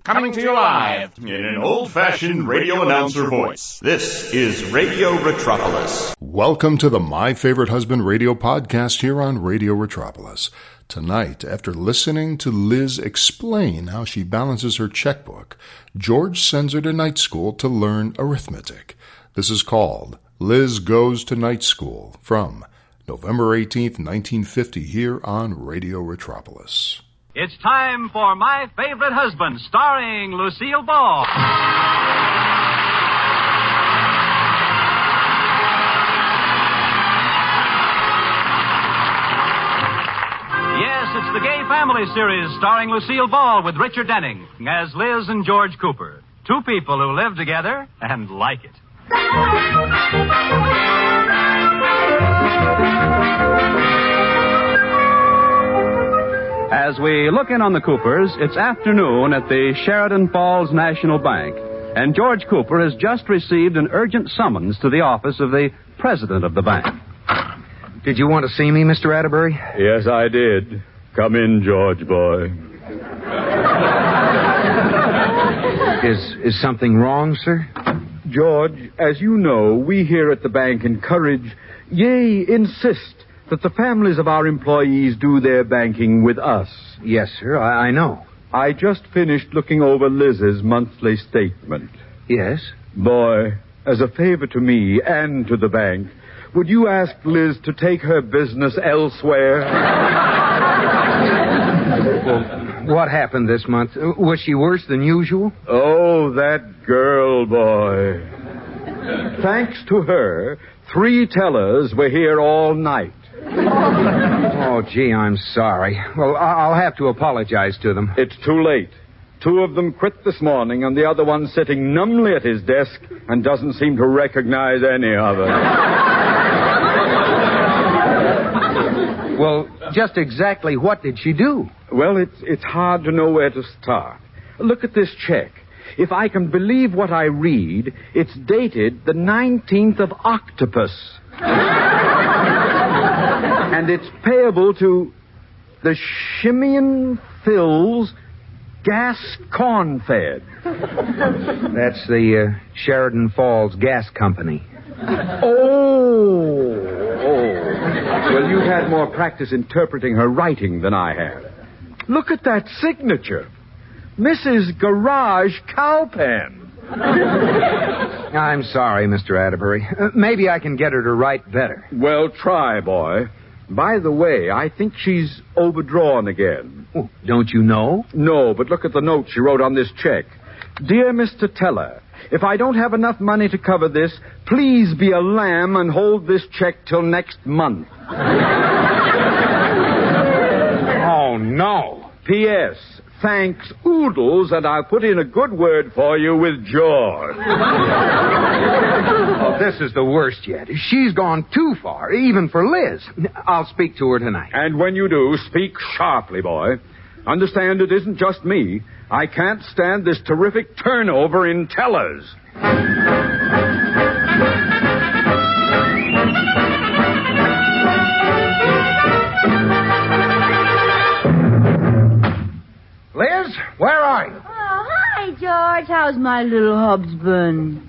Coming to you live in an old-fashioned radio announcer voice. This is Radio Retropolis. Welcome to the My Favorite Husband radio podcast here on Radio Retropolis. Tonight, after listening to Liz explain how she balances her checkbook, George sends her to night school to learn arithmetic. This is called Liz Goes to Night School from November 18th, 1950 here on Radio Retropolis. It's time for My Favorite Husband, starring Lucille Ball. Yes, it's the Gay Family series starring Lucille Ball with Richard Denning as Liz and George Cooper. Two people who live together and like it. As we look in on the Coopers, it's afternoon at the Sheridan Falls National Bank, and George Cooper has just received an urgent summons to the office of the president of the bank. Did you want to see me, Mr. Atterbury? Yes, I did. Come in, George boy. Is something wrong, sir? George, as you know, we here at the bank encourage, yea, insist, that the families of our employees do their banking with us. Yes, sir, I know. I just finished looking over Liz's monthly statement. Yes? Boy, as a favor to me and to the bank, would you ask Liz to take her business elsewhere? Well, what happened this month? Was she worse than usual? Oh, that girl, boy. Thanks to her, 3 tellers were here all night. Oh, gee, I'm sorry. Well, I'll have to apologize to them. It's too late. 2 of them quit this morning, and the other one sitting numbly at his desk and doesn't seem to recognize any of it. Well, just exactly what did she do? Well, it's hard to know where to start. Look at this check. If I can believe what I read, it's dated the 19th of Octopus. And it's payable to the Shimeon Phil's Gas Corn-Fed. That's the Sheridan Falls Gas Company. Oh. Well, you've had more practice interpreting her writing than I have. Look at that signature. Mrs. Garage Cowpen. I'm sorry, Mr. Atterbury. Maybe I can get her to write better. Well, try, boy. By the way, I think she's overdrawn again. Oh, don't you know? No, but look at the note she wrote on this check. Dear Mr. Teller, if I don't have enough money to cover this, please be a lamb and hold this check till next month. Oh, no. P.S. Thanks, Oodles, and I'll put in a good word for you with George. Oh, this is the worst yet. She's gone too far, even for Liz. I'll speak to her tonight. And when you do, speak sharply, boy. Understand it isn't just me. I can't stand this terrific turnover in tellers. Liz, where are you? Oh, hi, George. How's my little husband?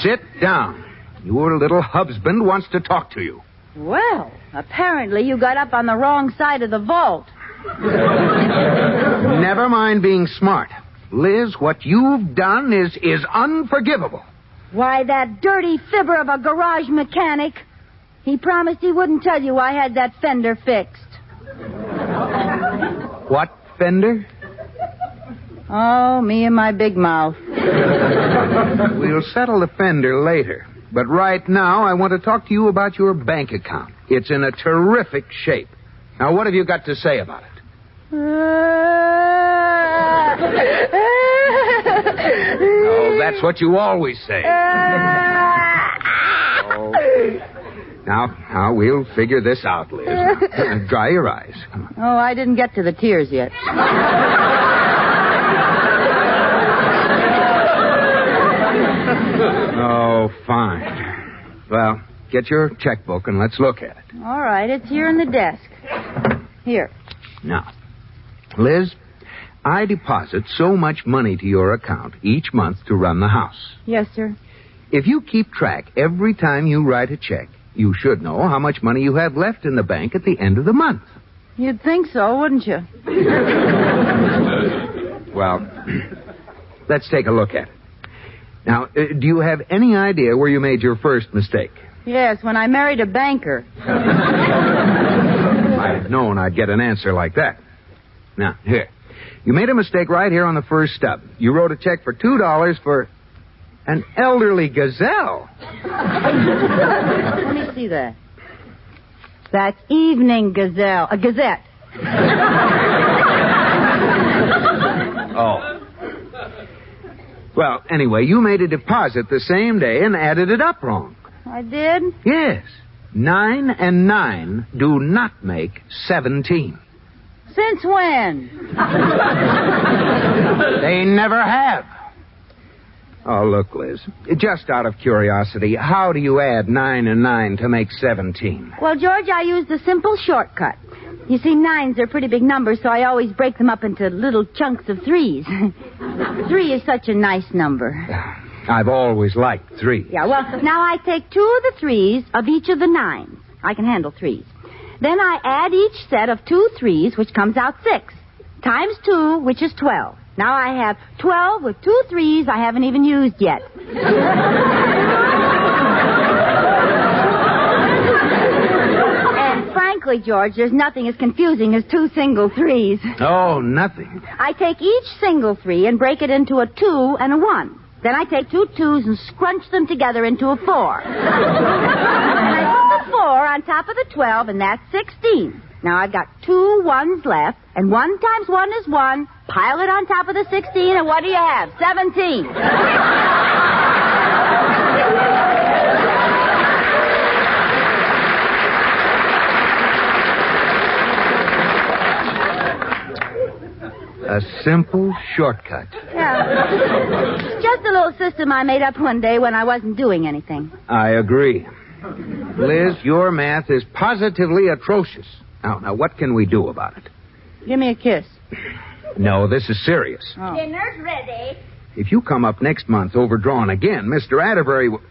Sit down. Your little husband wants to talk to you. Well, apparently you got up on the wrong side of the vault. Never mind being smart. Liz, what you've done is unforgivable. Why, that dirty fibber of a garage mechanic. He promised he wouldn't tell you I had that fender fixed. What fender? Oh, me and my big mouth. We'll settle the fender later. But right now, I want to talk to you about your bank account. It's in a terrific shape. Now, what have you got to say about it? Oh, that's what you always say. Oh. Now, we'll figure this out, Liz. Dry your eyes. Come on. Oh, I didn't get to the tears yet. Oh, fine. Well, get your checkbook and let's look at it. All right, it's here in the desk. Here. Now, Liz, I deposit so much money to your account each month to run the house. Yes, sir. If you keep track every time you write a check, you should know how much money you have left in the bank at the end of the month. You'd think so, wouldn't you? Well, let's take a look at it. Now, do you have any idea where you made your first mistake? Yes, when I married a banker. I'd known I'd get an answer like that. Now, here. You made a mistake right here on the first stub. You wrote a check for $2 for an elderly gazelle. Let me see that. That's Evening Gazelle. A Gazette. Oh. Well, anyway, you made a deposit the same day and added it up wrong. I did? Yes. 9 and 9 do not make 17. Since when? They never have. Oh, look, Liz. Just out of curiosity, how do you add 9 and 9 to make 17? Well, George, I used a simple shortcut. You see, 9s are pretty big numbers, so I always break them up into little chunks of 3s. 3 is such a nice number. I've always liked 3. Yeah, well, now I take 2 of the 3s of each of the 9s. I can handle 3s. Then I add each set of 2 3s, which comes out 6, times 2, which is 12. Now I have 12 with 2 3s I haven't even used yet. And frankly, George, there's nothing as confusing as 2 single 3s. Oh, nothing. I take each single 3 and break it into a 2 and a 1. Then I take 2 2s and scrunch them together into a 4. And I put the 4 on top of the 12, and that's 16. Now I've got 2 1s left, and 1 times 1 is 1. Pile it on top of the 16, and what do you have? 17. A simple shortcut. Yeah. It's just a little system I made up one day when I wasn't doing anything. I agree. Liz, your math is positively atrocious. Now, what can we do about it? Give me a kiss. No, this is serious. Oh. Dinner's ready. If you come up next month overdrawn again, Mr. Atterbury will...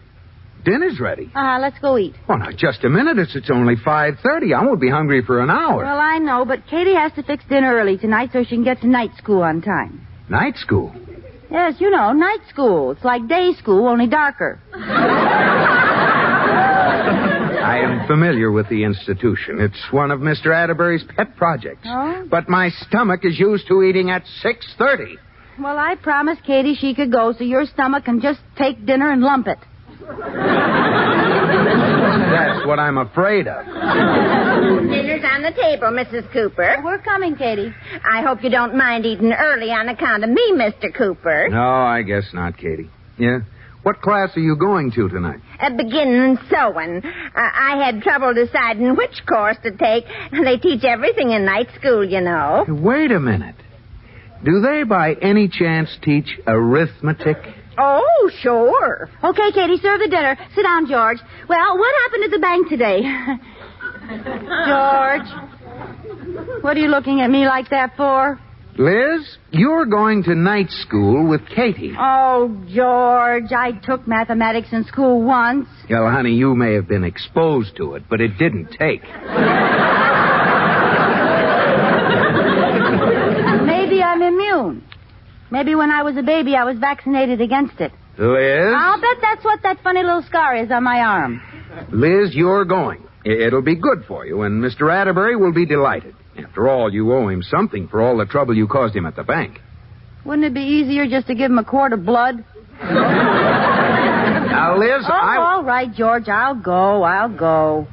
Dinner's ready. Let's go eat. Well, now, just a minute. It's only 5:30. I won't be hungry for an hour. Well, I know, but Katie has to fix dinner early tonight so she can get to night school on time. Night school? Yes, you know, night school. It's like day school, only darker. I am familiar with the institution. It's one of Mr. Atterbury's pet projects. Oh? But my stomach is used to eating at 6:30. Well, I promised Katie she could go so your stomach can just take dinner and lump it. That's what I'm afraid of. Dinner's on the table, Mrs. Cooper. We're coming, Katie. I hope you don't mind eating early on account of me, Mr. Cooper. No, I guess not, Katie. Yeah? What class are you going to tonight? Beginning sewing. I had trouble deciding which course to take. They teach everything in night school, you know. Wait a minute. Do they by any chance teach arithmetic? Oh, sure. Okay, Katie, serve the dinner. Sit down, George. Well, what happened at the bank today? George, what are you looking at me like that for? Liz, you're going to night school with Katie. Oh, George, I took mathematics in school once. Well, honey, you may have been exposed to it, but it didn't take. Maybe I'm immune. Maybe when I was a baby, I was vaccinated against it. Liz? I'll bet that's what that funny little scar is on my arm. Liz, you're going. It'll be good for you, and Mr. Atterbury will be delighted. After all, you owe him something for all the trouble you caused him at the bank. Wouldn't it be easier just to give him a quart of blood? Now, Liz, all right, George, I'll go.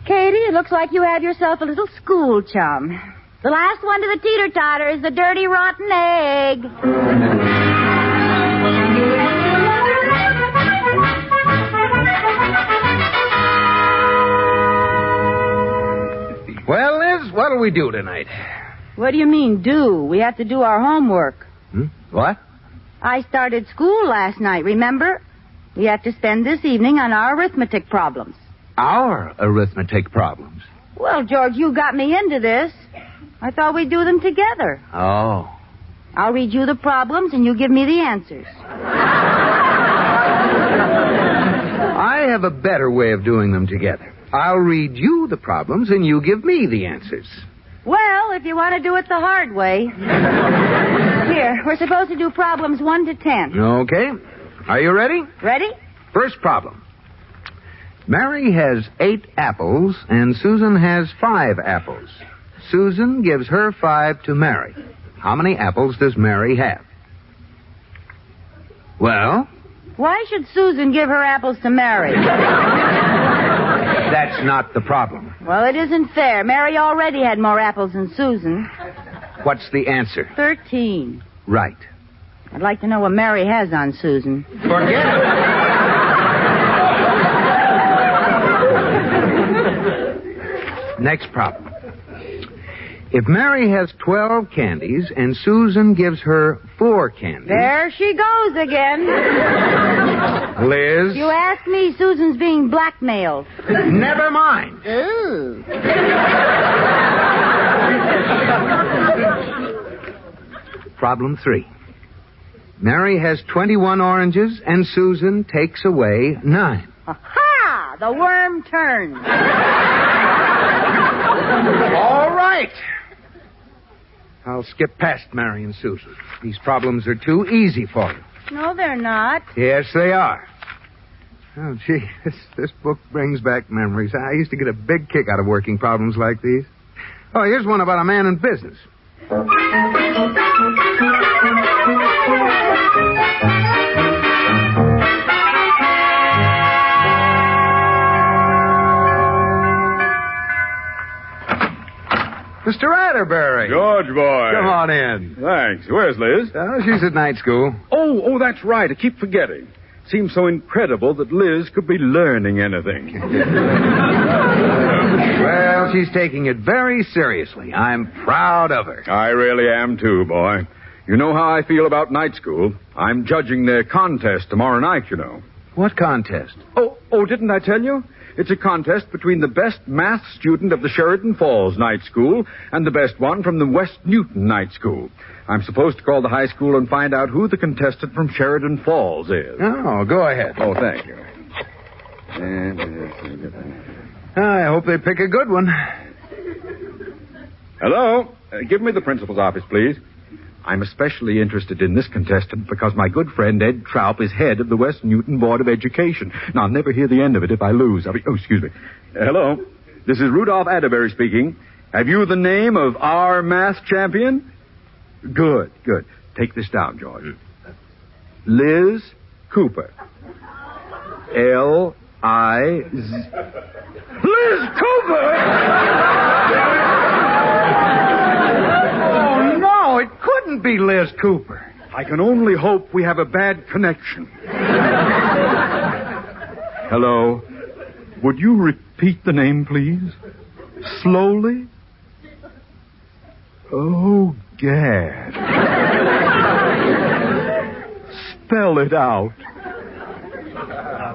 Katie, it looks like you have yourself a little school chum. The last one to the teeter-totter is the dirty, rotten egg. Well, Liz, what'll we do tonight? What do you mean, do? We have to do our homework. What? I started school last night, remember? We have to spend this evening on our arithmetic problems. Our arithmetic problems? Well, George, you got me into this. I thought we'd do them together. Oh. I'll read you the problems and you give me the answers. I have a better way of doing them together. I'll read you the problems and you give me the answers. Well, if you want to do it the hard way. Here, we're supposed to do problems 1 to 10. Okay. Are you ready? Ready? First problem. Mary has 8 apples and Susan has 5 apples. Susan gives her 5 to Mary. How many apples does Mary have? Well? Why should Susan give her apples to Mary? That's not the problem. Well, it isn't fair. Mary already had more apples than Susan. What's the answer? 13. Right. I'd like to know what Mary has on Susan. Forget it. Next problem. If Mary has 12 candies and Susan gives her 4 candies... There she goes again. Liz? You asked me, Susan's being blackmailed. Never mind. Ooh. Problem 3. Mary has 21 oranges and Susan takes away 9. Ha! The worm turns. All right. I'll skip past Mary and Susan. These problems are too easy for you. No, they're not. Yes, they are. Oh, gee, this book brings back memories. I used to get a big kick out of working problems like these. Oh, here's one about a man in business. Mr. Atterbury. George, boy. Come on in. Thanks. Where's Liz? She's at night school. Oh, that's right. I keep forgetting. Seems so incredible that Liz could be learning anything. Well, she's taking it very seriously. I'm proud of her. I really am, too, boy. You know how I feel about night school. I'm judging their contest tomorrow night, you know. What contest? Oh, didn't I tell you? It's a contest between the best math student of the Sheridan Falls Night School and the best one from the West Newton Night School. I'm supposed to call the high school and find out who the contestant from Sheridan Falls is. Oh, go ahead. Oh, thank you. I hope they pick a good one. Hello? Give me the principal's office, please. I'm especially interested in this contestant because my good friend Ed Troup is head of the West Newton Board of Education. Now, I'll never hear the end of it if I lose. Excuse me. Hello? This is Rudolph Atterbury speaking. Have you the name of our math champion? Good. Take this down, George. Liz Cooper. L-I-Z... Liz Cooper! It couldn't be Liz Cooper. I can only hope we have a bad connection. Hello. Would you repeat the name, please? Slowly? Oh, Gad. Spell it out.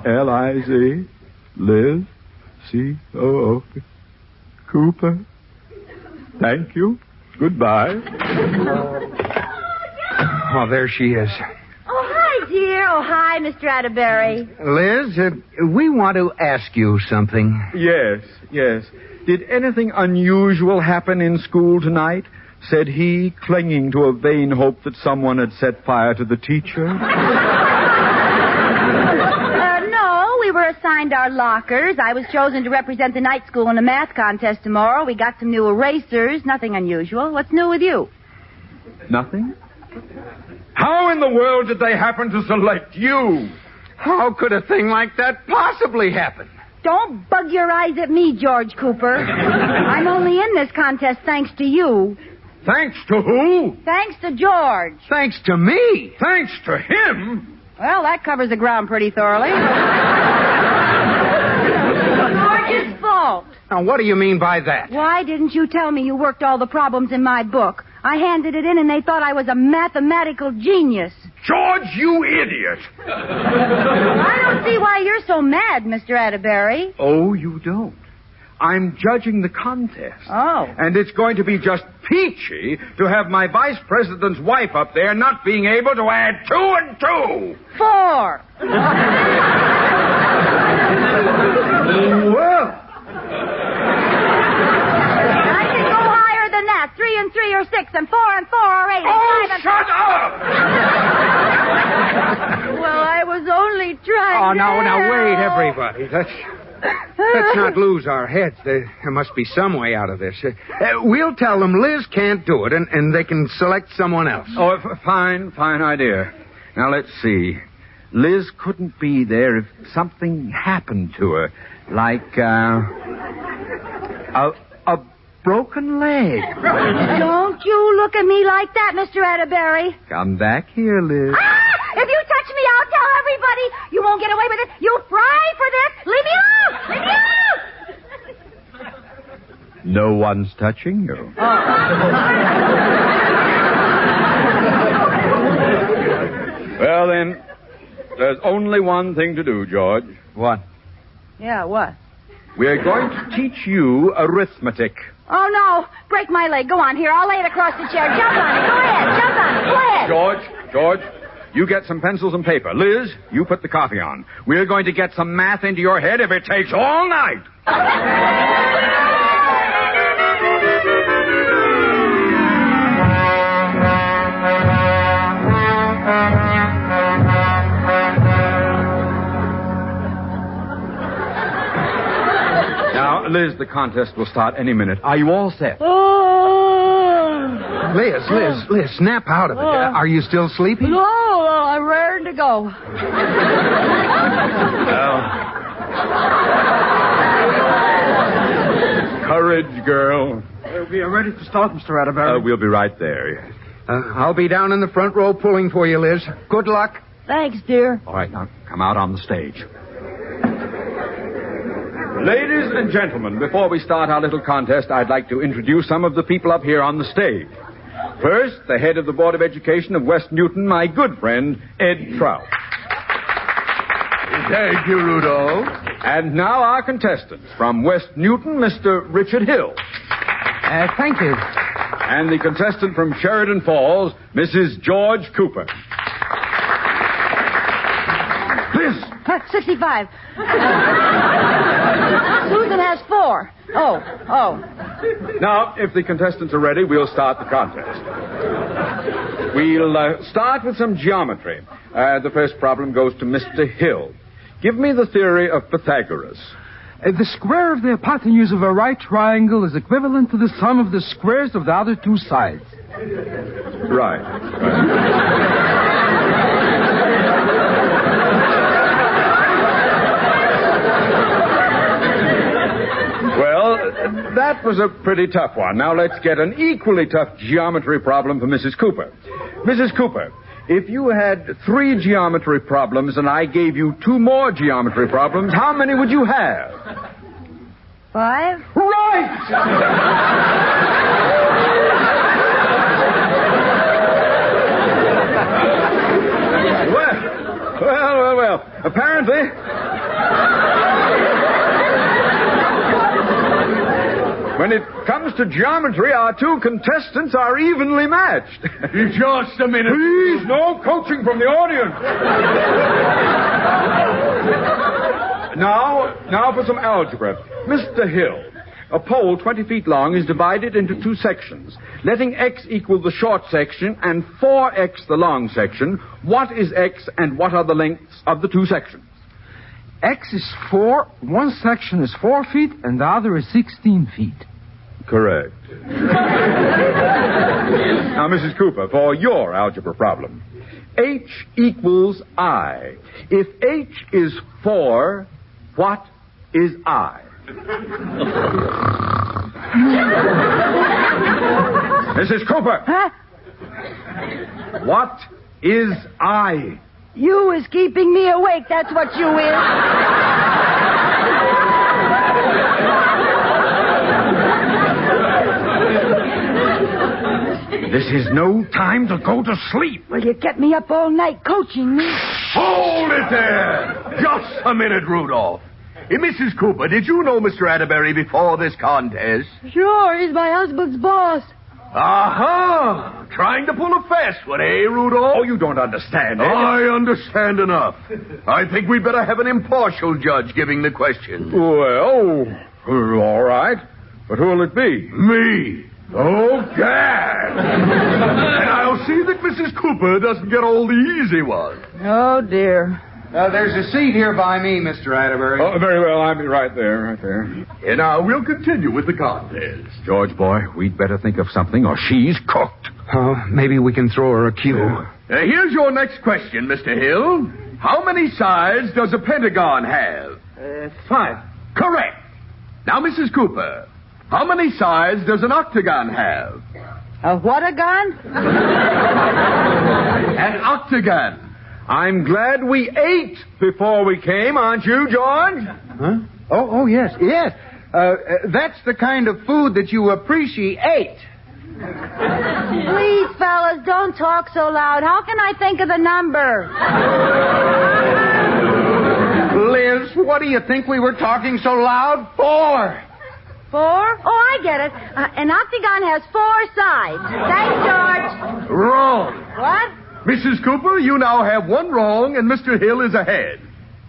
L-I-Z, Liz, C-O-O, Cooper. Thank you. Goodbye. Oh, there she is. Oh, hi, dear. Oh, hi, Mr. Atterbury. Liz, we want to ask you something. Yes. Did anything unusual happen in school tonight? Said he, clinging to a vain hope that someone had set fire to the teacher. No, we were assigned our lockers. I was chosen to represent the night school in a math contest tomorrow. We got some new erasers. Nothing unusual. What's new with you? Nothing? How in the world did they happen to select you? How could a thing like that possibly happen? Don't bug your eyes at me, George Cooper. I'm only in this contest thanks to you. Thanks to who? Thanks to George. Thanks to me. Thanks to him? Well, that covers the ground pretty thoroughly. George's fault. Now, what do you mean by that? Why didn't you tell me you worked all the problems in my book? I handed it in and they thought I was a mathematical genius. George, you idiot! I don't see why you're so mad, Mr. Atterbury. Oh, you don't? I'm judging the contest. Oh. And it's going to be just peachy to have my vice president's wife up there not being able to add 2 and 2. 4. Well. I can go higher than that. 3 and 3 are 6, and 4 and 4 are 8, and 5 and... Shut up! Well, I was only trying Oh, to now, help. wait, everybody. Let's not lose our heads. There must be some way out of this. We'll tell them Liz can't do it, and they can select someone else. Oh, fine idea. Now, let's see. Liz couldn't be there if something happened to her, like, a broken leg. Don't you look at me like that, Mr. Atterbury. Come back here, Liz. Ah! If you touch me, I'll tell everybody. You won't get away with it. You'll fry for this. Leave me alone! Leave me alone! No one's touching you. Well, then, there's only one thing to do, George. What? Yeah, what? We're going to teach you arithmetic. Oh, no. Break my leg. Go on, here. I'll lay it across the chair. Jump on it. Go ahead. Jump on it. Go ahead. George, you get some pencils and paper. Liz, you put the coffee on. We're going to get some math into your head if it takes all night. Now, Liz, the contest will start any minute. Are you all set? Liz, snap out of it. Are you still sleeping? No, I'm raring to go. Courage, girl. We are ready to start, Mr. Atterbury. We'll be right there. I'll be down in the front row pulling for you, Liz. Good luck. Thanks, dear. All right, now come out on the stage. Ladies and gentlemen, before we start our little contest, I'd like to introduce some of the people up here on the stage. First, the head of the Board of Education of West Newton, my good friend, Ed Trout. Thank you, Rudolph. And now our contestants. From West Newton, Mr. Richard Hill. Thank you. And the contestant from Sheridan Falls, Mrs. George Cooper. Liz. 65. Susan has 4. Oh. Now, if the contestants are ready, we'll start the contest. We'll start with some geometry. The first problem goes to Mr. Hill. Give me the theory of Pythagoras. The square of the hypotenuse of a right triangle is equivalent to the sum of the squares of the other two sides. Right. Well, that was a pretty tough one. Now let's get an equally tough geometry problem for Mrs. Cooper. Mrs. Cooper, if you had 3 geometry problems and I gave you 2 more geometry problems, how many would you have? 5? Right! Well. Apparently... when it comes to geometry, our 2 contestants are evenly matched. Just a minute. Please, no coaching from the audience. Now for some algebra. Mr. Hill, a pole 20 feet long is divided into 2 sections. Letting x equal the short section and 4x the long section, what is x and what are the lengths of the 2 sections? X is 4, one section is 4 feet, and the other is 16 feet. Correct. Now, Mrs. Cooper, for your algebra problem. H equals I. If H is 4, what is I? Mrs. Cooper! Huh? What is I? You is keeping me awake, that's what you is. This is no time to go to sleep. Well, you kept me up all night coaching me. Hold it there! Just a minute, Rudolph. Mrs. Cooper, did you know Mr. Atterbury before this contest? Sure, he's my husband's boss. Aha! Trying to pull a fast one, eh, Rudolph? Oh, you don't understand, eh? I understand enough. I think we'd better have an impartial judge giving the question. Well, all right. But who'll it be? Me. Oh, Gad! And I'll see that Mrs. Cooper doesn't get all the easy ones. Oh, dear. There's a seat here by me, Mr. Atterbury. Oh, very well. I'll be right there. And now we'll continue with the contest. George, boy, we'd better think of something or she's cooked. Oh, maybe we can throw her a cue. Here's your next question, Mr. Hill. How many sides does a pentagon have? 5. Correct. Now, Mrs. Cooper, how many sides does an octagon have? A what a gun? An octagon. I'm glad we ate before we came, aren't you, George? Huh? Oh, yes. That's the kind of food that you appreciate. Please, fellas, don't talk so loud. How can I think of the number? Liz, what do you think we were talking so loud for? 4? Oh, I get it. An octagon has 4 sides. Thanks, George. Wrong. What? Mrs. Cooper, you now have one wrong, and Mr. Hill is ahead.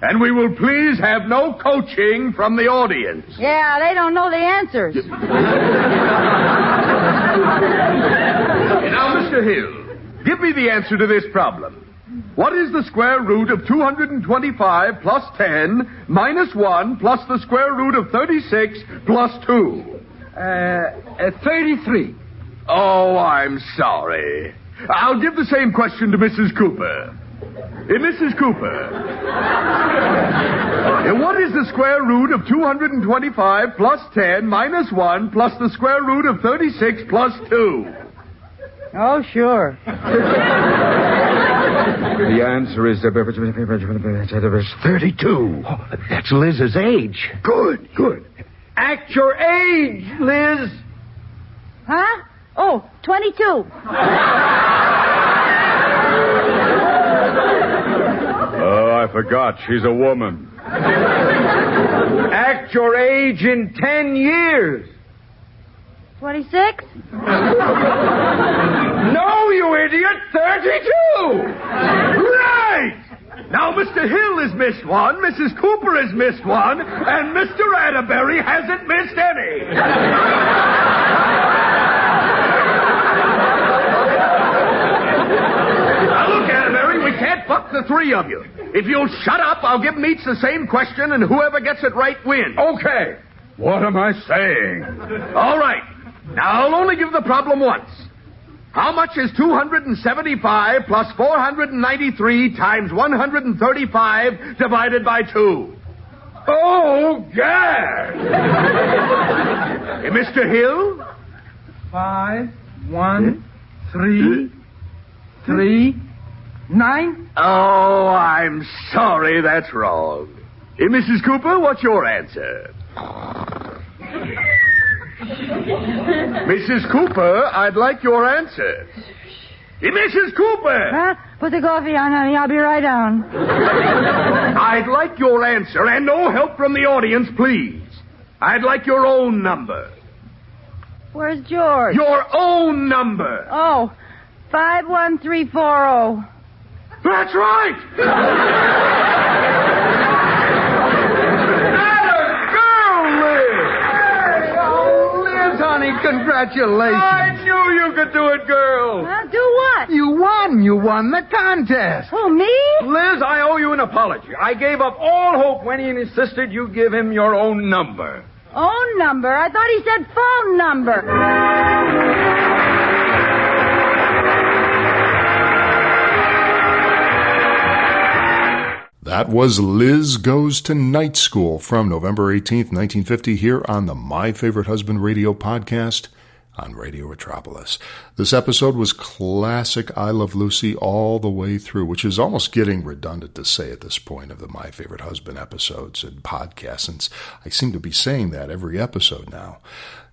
And we will please have no coaching from the audience. Yeah, they don't know the answers. Now, Mr. Hill, give me the answer to this problem. What is the square root of 225 plus 10 minus 1 plus the square root of 36 plus 2? 33. Oh, I'm sorry. I'll give the same question to Mrs. Cooper. Mrs. Cooper, what is the square root of 225 plus 10 minus 1 plus the square root of 36 plus 2? Oh, sure. The answer is 32. Oh, that's Liz's age. Good. Act your age, Liz. Huh? Oh, 22. Oh, I forgot. She's a woman. Act your age in 10 years. 26? No, you idiot! 32! Right! Now, Mr. Hill has missed one, Mrs. Cooper has missed one, and Mr. Atterbury hasn't missed any. Now, look, Atterbury, we can't buck the three of you. If you'll shut up, I'll give them each the same question, and whoever gets it right wins. Okay. What am I saying? All right. Now, I'll only give the problem once. How much is 275 plus 493 times 135 divided by 2? Oh, Gad! Hey, Mr. Hill? 5, 1, 3, 9. Oh, I'm sorry, that's wrong. Hey, Mrs. Cooper, what's your answer? Mrs. Cooper, I'd like your answer. Hey, Mrs. Cooper! Huh? Put the coffee on, honey. I'll be right down. I'd like your answer, and no help from the audience, please. I'd like your own number. Where's George? Your own number. Oh, 51340. That's right! Honey, congratulations. I knew you could do it, girl. Do what? You won the contest. Who, me? Liz, I owe you an apology. I gave up all hope when he insisted you give him your own number. Own number? I thought he said phone number. That was Liz Goes to Night School from November 18th, 1950, here on the My Favorite Husband radio podcast on Radio Metropolis. This episode was classic I Love Lucy all the way through, which is almost getting redundant to say at this point of the My Favorite Husband episodes and podcasts, since I seem to be saying that every episode now.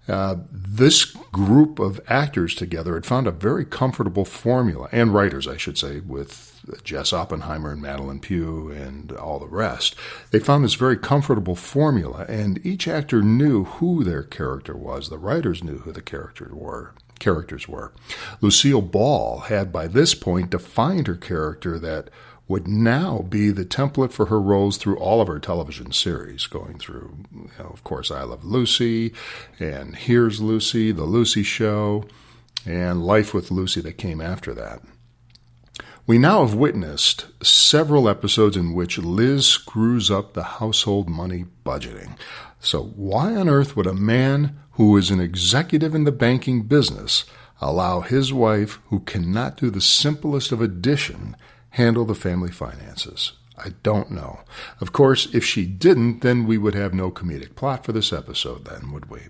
This group of actors together had found a very comfortable formula, and writers, I should say, with Jess Oppenheimer and Madeline Pugh and all the rest. They found this very comfortable formula, and each actor knew who their character was. The writers knew who the characters were. Lucille Ball had, by this point, defined her character that would now be the template for her roles through all of her television series, going through, of course, I Love Lucy, and Here's Lucy, The Lucy Show, and Life with Lucy that came after that. We now have witnessed several episodes in which Liz screws up the household money budgeting. So why on earth would a man who is an executive in the banking business allow his wife, who cannot do the simplest of addition, handle the family finances? I don't know. Of course, if she didn't, then we would have no comedic plot for this episode then, would we?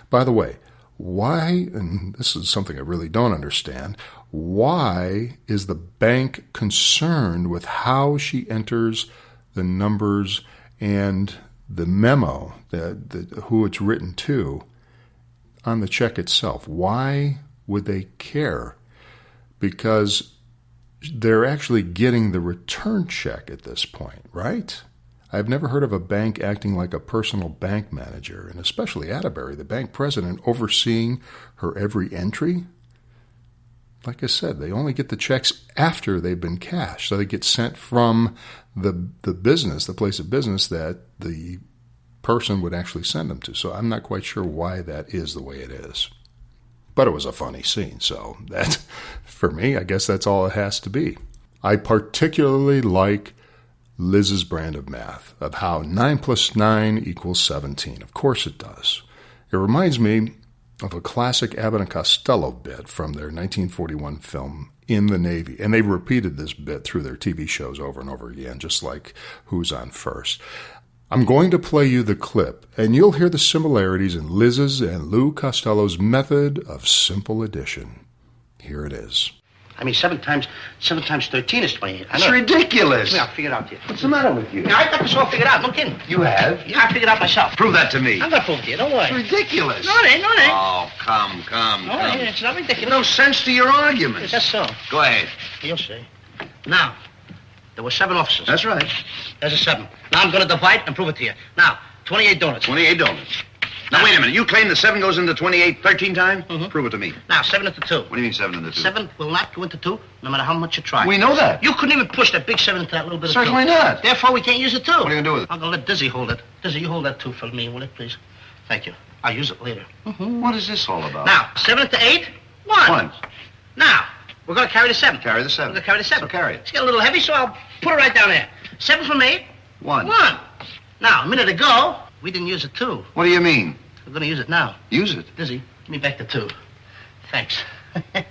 By the way, why, and this is something I really don't understand, why is the bank concerned with how she enters the numbers and the memo, who it's written to, on the check itself? Why would they care? Because they're actually getting the return check at this point, right? I've never heard of a bank acting like a personal bank manager, and especially Atterbury, the bank president, overseeing her every entry. Like I said, they only get the checks after they've been cashed, so they get sent from the business, the place of business that the person would actually send them to. So I'm not quite sure why that is the way it is. But it was a funny scene, so that, for me, I guess that's all it has to be. I particularly like Liz's brand of math, of how 9 plus 9 equals 17. Of course it does. It reminds me of a classic Abbott and Costello bit from their 1941 film In the Navy. And they've repeated this bit through their TV shows over and over again, just like Who's on First. I'm going to play you the clip, and you'll hear the similarities in Liz's and Lou Costello's method of simple addition. Here it is. I mean, 7 times 13 is 28. That's ridiculous. Yeah, I'll figure it out here. What's the matter with you? Yeah, I got this all figured out. No kidding. You have? Yeah, I figured it out myself. Prove that to me. I'm going to prove it to you. Don't worry. It's ridiculous. No, it ain't. Oh, come. No, it ain't. It's not ridiculous. No sense to your arguments. That's so. Go ahead. You'll see. Now, there were 7 officers. That's right. There's a 7. Now I'm going to divide and prove it to you. Now, 28 donuts. 28 donuts. Now, wait a minute. You claim the 7 goes into 28 13 times? Mm-hmm. Prove it to me. Now, 7 into 2. What do you mean 7 into 2? 7 will not go into 2, no matter how much you try. We know that. You couldn't even push that big 7 into that little bit of 2. Certainly not. Therefore, we can't use it, too. What are you going to do with it? I'm going to let Dizzy hold it. Dizzy, you hold that 2 for me, will it, please? Thank you. I'll use it later. Mm-hmm. What is this all about? Now, 7 into 8, 1. Now, we're going to carry the 7. Carry the 7. We're going to carry the 7. So carry it. It's getting a little heavy, so I'll put it right down there. 7 from 8. 1. Now, a minute ago, we didn't use it, 2. What do you mean? We're going to use it now. Use it? Dizzy, give me back the 2. Thanks. Put it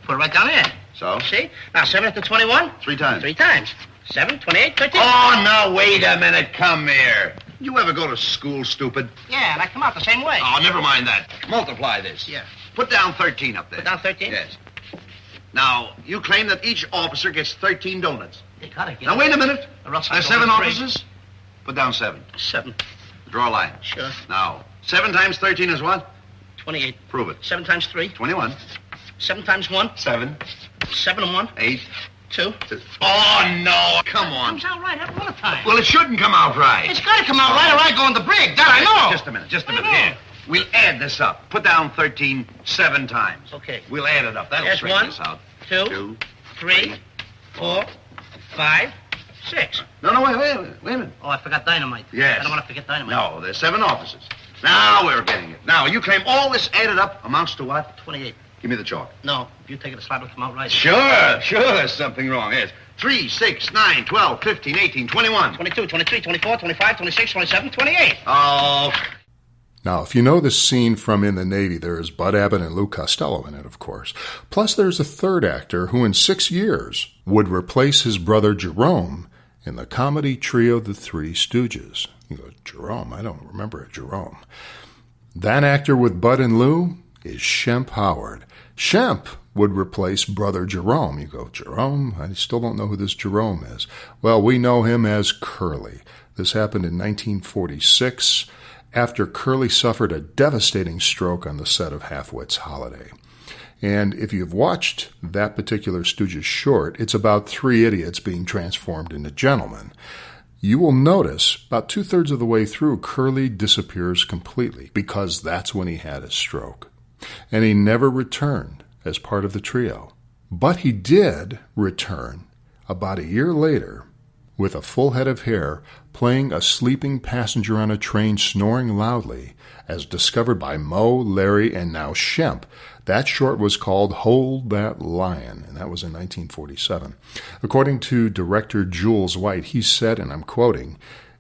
right down there. So? See? Now, 7 into 21? 3 times. 3 times. 7, 28, 13. Oh, now, wait a minute. Come here. You ever go to school, stupid? Yeah, and I come out the same way. Oh, never mind that. Multiply this. Yeah. Put down 13 up there. Put down 13? Yes. Now, you claim that each officer gets 13 donuts. You gotta get Now, wait a minute. There's There's 7 officers. Put down 7. 7. Draw a line. Sure. Now, 7 times 13 is what? 28. Prove it. 7 times 3? 21. 7 times 1? 7. 7 and 1? 8. 2. Oh, no. Come on. It comes out right every one time. Well, it shouldn't come out right. It's got to come out right or I go in the brig. That I know. Just a minute. Here. We'll add this up. Put down 13 7 times. Okay. We'll add it up. That'll There's straighten 1, this out. 2, 3, 4, 5, 6. No, wait a minute. Oh, I forgot dynamite. Yes. I don't want to forget dynamite. No, there's 7 officers. Now we're getting it. Now, you claim all this added up amounts to what? 28. Give me the chalk. No, if you take it a slide, it'll come out right. Sure, there's something wrong. Yes. 3, 6, 9, 12, 15, 18, 21. 22, 23, 24, 25, 26, 27, 28. Oh. Now, if you know this scene from In the Navy, there's Bud Abbott and Lou Costello in it, of course. Plus, there's a third actor who in 6 years would replace his brother Jerome in the comedy trio The Three Stooges. You go, Jerome? I don't remember it, Jerome. That actor with Bud and Lou is Shemp Howard. Shemp would replace brother Jerome. You go, Jerome? I still don't know who this Jerome is. Well, we know him as Curly. This happened in 1946. after Curly suffered a devastating stroke on the set of Half-Wit's Holiday. And if you've watched that particular Stooges short, it's about three idiots being transformed into gentlemen. You will notice about 2/3 of the way through, Curly disappears completely because that's when he had his stroke. And he never returned as part of the trio. But he did return about a year later with a full head of hair, playing a sleeping passenger on a train snoring loudly, as discovered by Moe, Larry, and now Shemp. That short was called Hold That Lion, and that was in 1947. According to director Jules White, he said, and I'm quoting,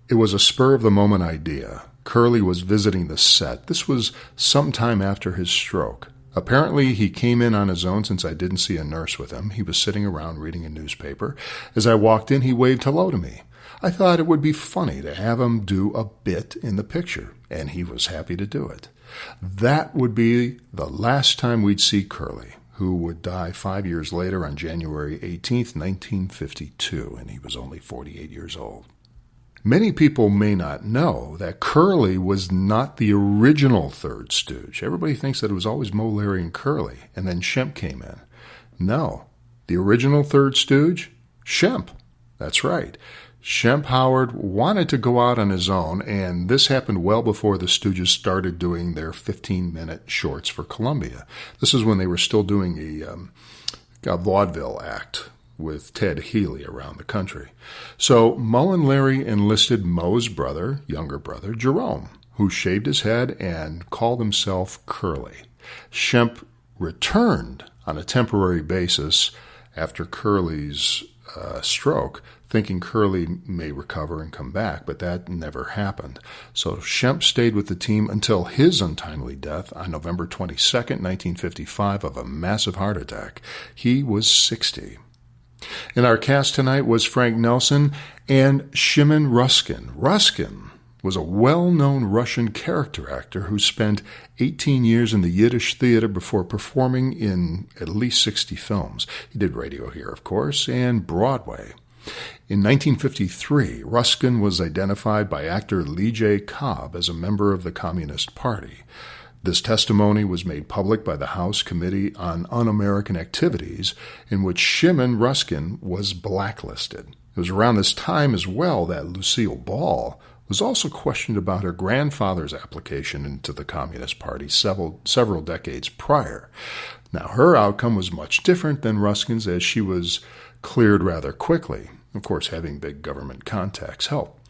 "It was a spur-of-the-moment idea. Curly was visiting the set. This was some time after his stroke. Apparently, he came in on his own since I didn't see a nurse with him. He was sitting around reading a newspaper. As I walked in, he waved hello to me. I thought it would be funny to have him do a bit in the picture, and he was happy to do it. That would be the last time we'd see Curly, who would die 5 years later on January 18th, 1952, and he was only 48 years old. Many people may not know that Curly was not the original third stooge. Everybody thinks that it was always Moe, Larry, and Curly, and then Shemp came in. No, the original third stooge, Shemp. That's right. Shemp Howard wanted to go out on his own, and this happened well before the Stooges started doing their 15-minute shorts for Columbia. This is when they were still doing a vaudeville act with Ted Healy around the country. So Moe and Larry enlisted Moe's brother, younger brother, Jerome, who shaved his head and called himself Curly. Shemp returned on a temporary basis after Curly's stroke, thinking Curly may recover and come back, but that never happened. So Shemp stayed with the team until his untimely death on November 22nd, 1955, of a massive heart attack. He was 60. In our cast tonight was Frank Nelson and Shimon Ruskin. Ruskin was a well-known Russian character actor who spent 18 years in the Yiddish theater before performing in at least 60 films. He did radio here, of course, and Broadway. In 1953, Ruskin was identified by actor Lee J. Cobb as a member of the Communist Party. This testimony was made public by the House Committee on Un-American Activities, in which Shimon Ruskin was blacklisted. It was around this time as well that Lucille Ball was also questioned about her grandfather's application into the Communist Party several decades prior. Now, her outcome was much different than Ruskin's, as she was cleared rather quickly. Of course, having big government contacts helped.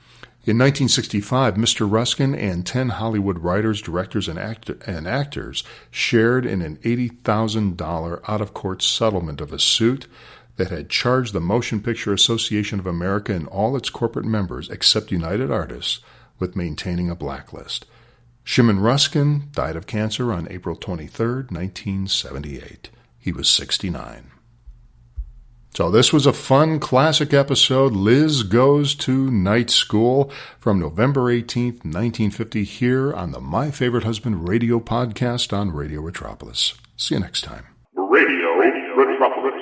In 1965, Mr. Ruskin and 10 Hollywood writers, directors, and actors shared in an $80,000 out-of-court settlement of a suit that had charged the Motion Picture Association of America and all its corporate members, except United Artists, with maintaining a blacklist. Shimon Ruskin died of cancer on April 23, 1978. He was 69. So this was a fun classic episode, Liz Goes to Night School, from November 18th, 1950, here on the My Favorite Husband radio podcast on Radio Retropolis. See you next time. Radio Retropolis.